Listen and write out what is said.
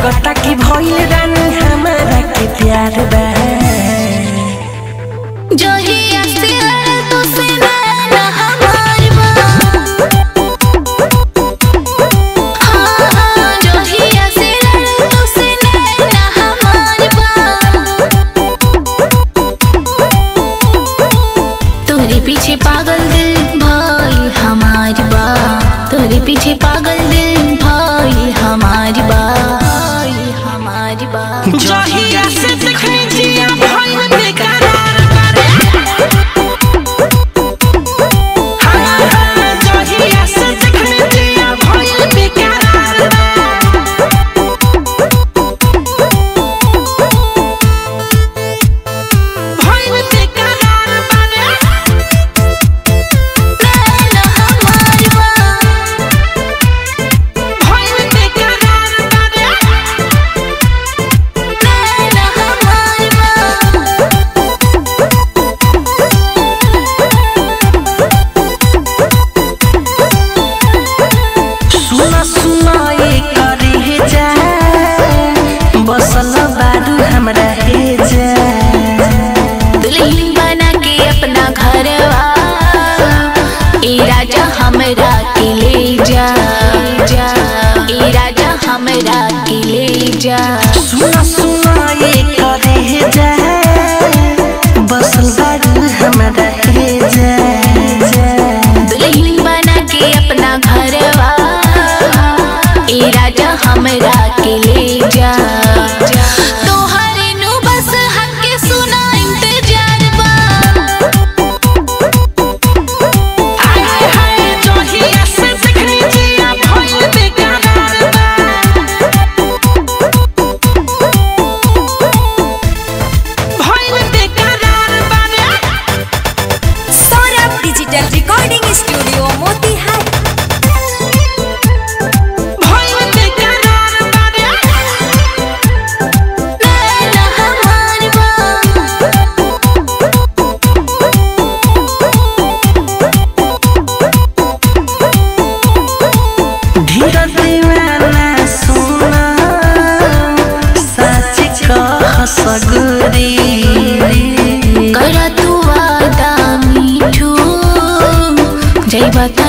लागता कि भइल रानी हमारा के प्यार बा जहिया से तू से ना हमार बा हां जहिया से तू से ना हमार बा तोरे पीछे पागल दिल भाई हमार बा तोरे पीछे पागल दिल भाई हमार बा जहिया से देखनी जिया भइल बेकरार बारे हां जहिया से देखनी जिया भइल बेकरार भइल बेकरार बारे ना हमार बा भइल बेकरार बारे सुना सुना ये करे जा बसल बारू हमरा हे जा दुल्हन बना के अपना घरवा ए राजा हमरा के ले जा ए राजा हमरा के ले जा सुना सुना ये करे जा बसल बारू हमरा हे जा दुल्हन बना के अपना घरवा ए राजा हमरा के ले जा तोहरे नु बस हके सुना इंतजार बा हाय हाय जहिया से देखनी जिया भइल बेकरार बा भइल बेकरार बारे Saurabh digital recording studio Motihari. भइल बेकरार बारे ना हमार बा धीरे दीवाना सुना सच कह सगुरी करा तू वादा मीठू जय बता